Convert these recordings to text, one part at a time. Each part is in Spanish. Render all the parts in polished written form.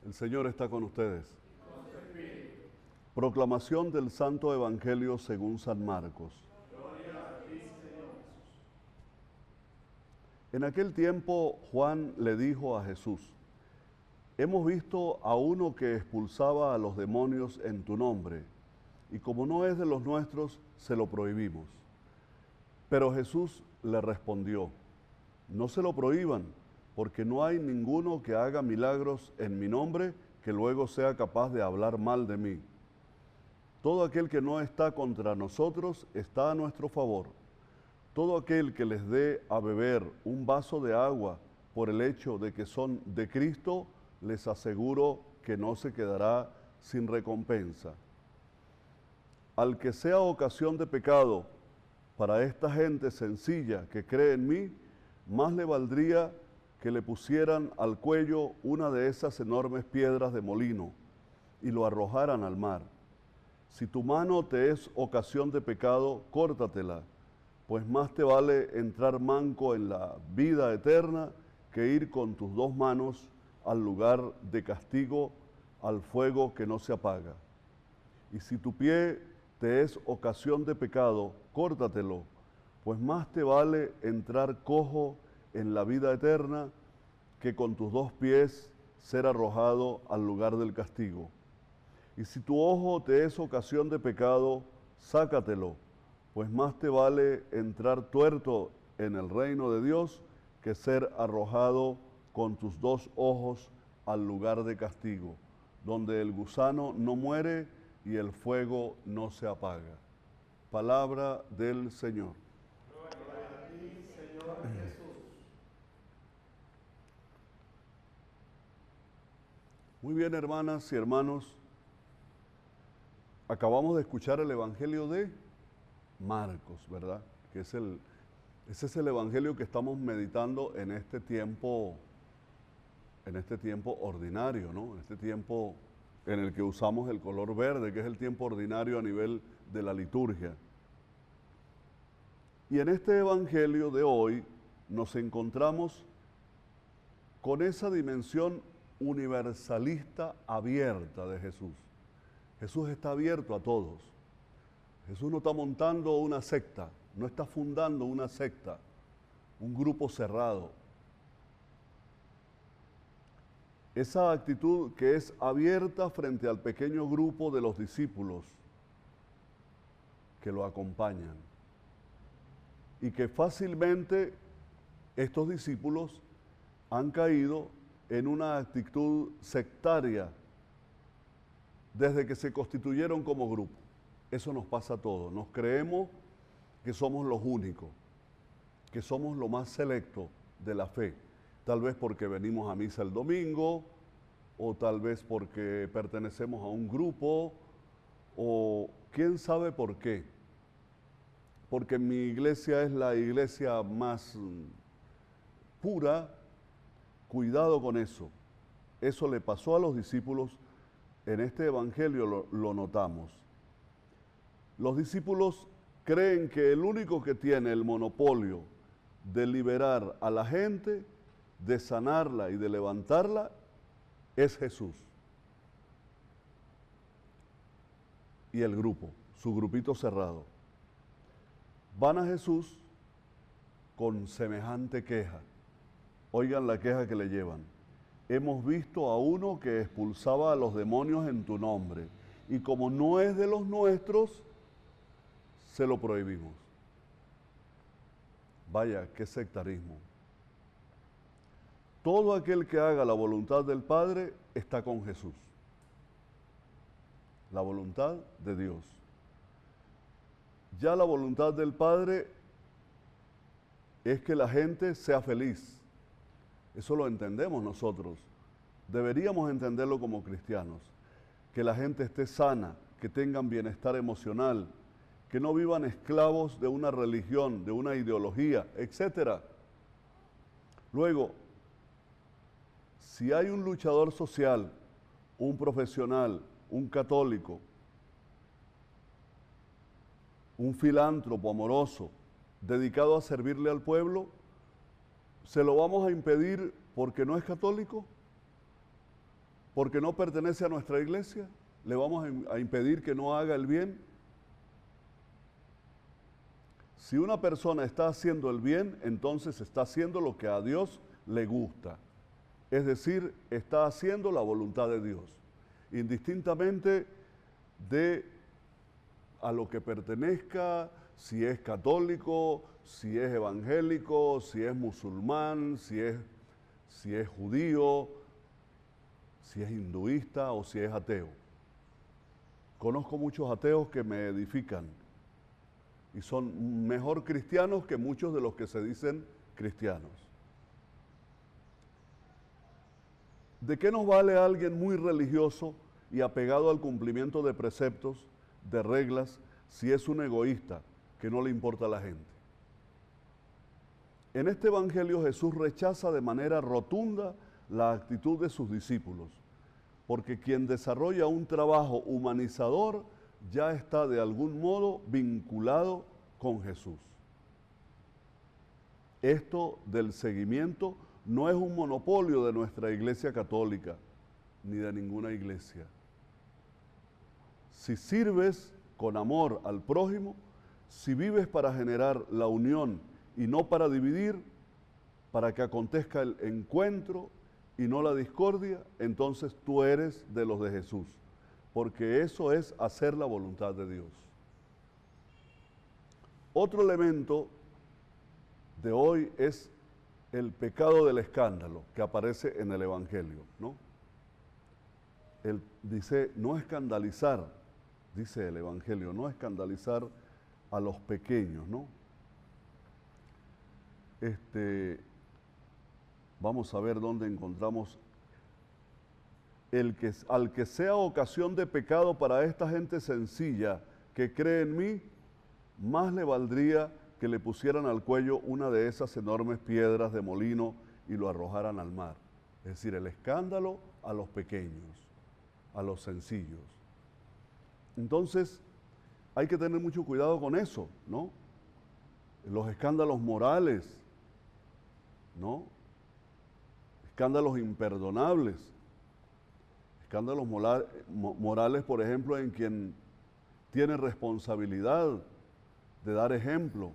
El Señor está con ustedes. Proclamación del Santo Evangelio según San Marcos. En aquel tiempo Juan le dijo a Jesús: hemos visto a uno que expulsaba a los demonios en tu nombre, y como no es de los nuestros, se lo prohibimos. Pero Jesús le respondió: no se lo prohíban, porque no hay ninguno que haga milagros en mi nombre que luego sea capaz de hablar mal de mí. Todo aquel que no está contra nosotros está a nuestro favor. Todo aquel que les dé a beber un vaso de agua por el hecho de que son de Cristo, les aseguro que no se quedará sin recompensa. Al que sea ocasión de pecado para esta gente sencilla que cree en mí, más le valdría que le pusieran al cuello una de esas enormes piedras de molino y lo arrojaran al mar. Si tu mano te es ocasión de pecado, córtatela, pues más te vale entrar manco en la vida eterna que ir con tus dos manos al lugar de castigo, al fuego que no se apaga. Y si tu pie te es ocasión de pecado, córtatelo, pues más te vale entrar cojo en la vida eterna que con tus dos pies ser arrojado al lugar del castigo. Y si tu ojo te es ocasión de pecado, sácatelo, pues más te vale entrar tuerto en el reino de Dios que ser arrojado con tus dos ojos al lugar de castigo, donde el gusano no muere y el fuego no se apaga. Palabra del Señor. Gloria a ti, Señor Jesús. Muy bien, hermanas y hermanos, acabamos de escuchar el Evangelio de Marcos, ¿verdad? Ese es el Evangelio que estamos meditando en este tiempo ordinario, ¿no? En este tiempo en el que usamos el color verde, que es el tiempo ordinario a nivel de la liturgia. Y en este Evangelio de hoy nos encontramos con esa dimensión universalista abierta de Jesús. Jesús está abierto a todos. Jesús no está montando una secta, no está fundando una secta, un grupo cerrado. Esa actitud que es abierta frente al pequeño grupo de los discípulos que lo acompañan. Y que fácilmente estos discípulos han caído en una actitud sectaria desde que se constituyeron como grupo. Eso nos pasa a todos. Nos creemos que somos los únicos, que somos lo más selecto de la fe. Tal vez porque venimos a misa el domingo, o tal vez porque pertenecemos a un grupo, o quién sabe por qué. Porque mi iglesia es la iglesia más pura. Cuidado con eso. Eso le pasó a los discípulos. En este evangelio lo notamos. Los discípulos creen que el único que tiene el monopolio de liberar a la gente, de sanarla y de levantarla, es Jesús. Y el grupo, su grupito cerrado. Van a Jesús con semejante queja. Oigan la queja que le llevan. Hemos visto a uno que expulsaba a los demonios en tu nombre, y como no es de los nuestros, se lo prohibimos. Vaya, qué sectarismo. Todo aquel que haga la voluntad del Padre está con Jesús. La voluntad de Dios. Ya la voluntad del Padre es que la gente sea feliz. Eso lo entendemos nosotros. Deberíamos entenderlo como cristianos. Que la gente esté sana, que tengan bienestar emocional, que no vivan esclavos de una religión, de una ideología, etc. Luego, si hay un luchador social, un profesional, un católico, un filántropo amoroso, dedicado a servirle al pueblo, ¿se lo vamos a impedir porque no es católico? porque no pertenece a nuestra iglesia, le vamos a impedir que no haga el bien. Si una persona está haciendo el bien, entonces está haciendo lo que a Dios le gusta. Es decir, está haciendo la voluntad de Dios, indistintamente de a lo que pertenezca, si es católico, si es evangélico, si es musulmán, si es judío, si es hinduista o si es ateo. Conozco muchos ateos que me edifican y son mejor cristianos que muchos de los que se dicen cristianos. ¿De qué nos vale alguien muy religioso y apegado al cumplimiento de preceptos, de reglas, si es un egoísta que no le importa a la gente? En este evangelio Jesús rechaza de manera rotunda la actitud de sus discípulos, porque quien desarrolla un trabajo humanizador ya está de algún modo vinculado con Jesús. Esto del seguimiento no es un monopolio de nuestra Iglesia Católica, ni de ninguna iglesia. Si sirves con amor al prójimo, si vives para generar la unión y no para dividir, para que acontezca el encuentro y no la discordia, entonces tú eres de los de Jesús, porque eso es hacer la voluntad de Dios. Otro elemento de hoy es el pecado del escándalo que aparece en el Evangelio, ¿no? Él dice, no escandalizar, dice el Evangelio, no escandalizar a los pequeños, ¿no? Vamos a ver dónde encontramos al que sea ocasión de pecado para esta gente sencilla que cree en mí, más le valdría que le pusieran al cuello una de esas enormes piedras de molino y lo arrojaran al mar. Es decir, el escándalo a los pequeños, a los sencillos. Entonces, hay que tener mucho cuidado con eso, ¿no? Los escándalos morales, ¿no? Escándalos imperdonables. Escándalos morales, por ejemplo, en quien tiene responsabilidad de dar ejemplo.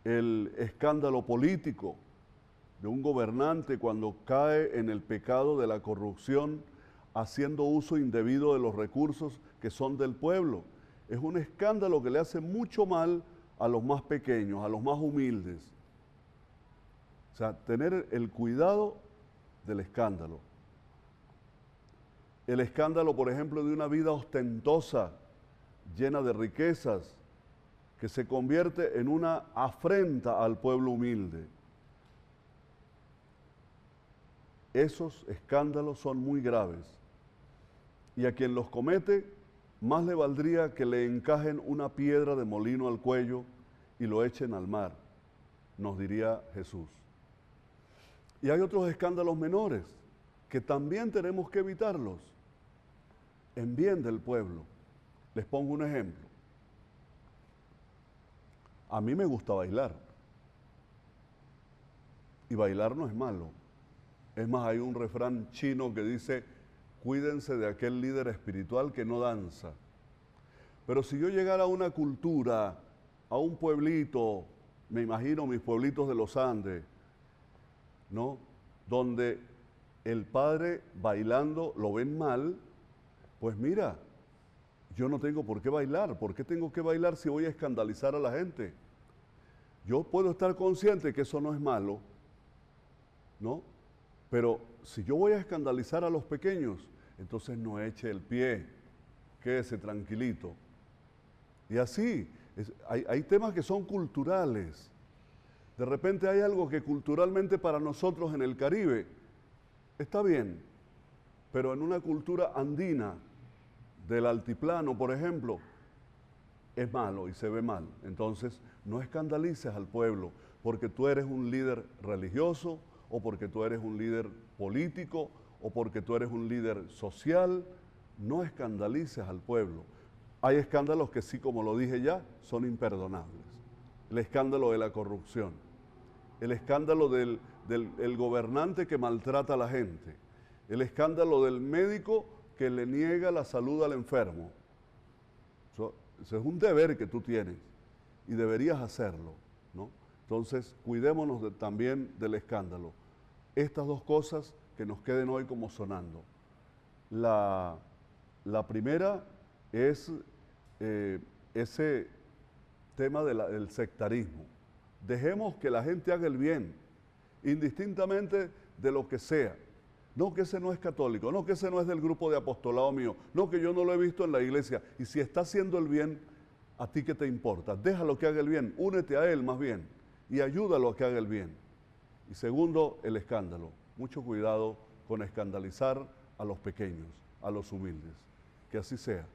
El escándalo político de un gobernante cuando cae en el pecado de la corrupción, haciendo uso indebido de los recursos que son del pueblo. Es un escándalo que le hace mucho mal a los más pequeños, a los más humildes. O sea, tener el cuidado del escándalo. El escándalo, por ejemplo, de una vida ostentosa, llena de riquezas, que se convierte en una afrenta al pueblo humilde. Esos escándalos son muy graves. Y a quien los comete, más le valdría que le encajen una piedra de molino al cuello y lo echen al mar, nos diría Jesús. Y hay otros escándalos menores que también tenemos que evitarlos en bien del pueblo. Les pongo un ejemplo. A mí me gusta bailar. Y bailar no es malo. Es más, hay un refrán chino que dice, cuídense de aquel líder espiritual que no danza. Pero si yo llegara a una cultura, a un pueblito, me imagino mis pueblitos de los Andes, ¿no? Donde el padre bailando lo ven mal, pues mira, yo no tengo por qué bailar. ¿Por qué tengo que bailar si voy a escandalizar a la gente? Yo puedo estar consciente que eso no es malo, ¿no? Pero si yo voy a escandalizar a los pequeños, entonces no eche el pie, quédese tranquilito. Y así, hay temas que son culturales. De repente hay algo que culturalmente para nosotros en el Caribe está bien, pero en una cultura andina, del altiplano, por ejemplo, es malo y se ve mal. Entonces, no escandalices al pueblo porque tú eres un líder religioso o porque tú eres un líder político o porque tú eres un líder social. No escandalices al pueblo. Hay escándalos que sí, como lo dije ya, son imperdonables. El escándalo de la corrupción, el escándalo del del gobernante que maltrata a la gente, el escándalo del médico que le niega la salud al enfermo. Eso es un deber que tú tienes y deberías hacerlo, ¿no? Entonces, cuidémonos también del escándalo. Estas dos cosas que nos queden hoy como sonando. La primera es ese tema del sectarismo. Dejemos que la gente haga el bien, indistintamente de lo que sea. No, que ese no es católico, no, que ese no es del grupo de apostolado mío, no, que yo no lo he visto en la iglesia. Y si está haciendo el bien, ¿a ti qué te importa? Déjalo que haga el bien, únete a él más bien y ayúdalo a que haga el bien. Y segundo, el escándalo. Mucho cuidado con escandalizar a los pequeños, a los humildes. Que así sea.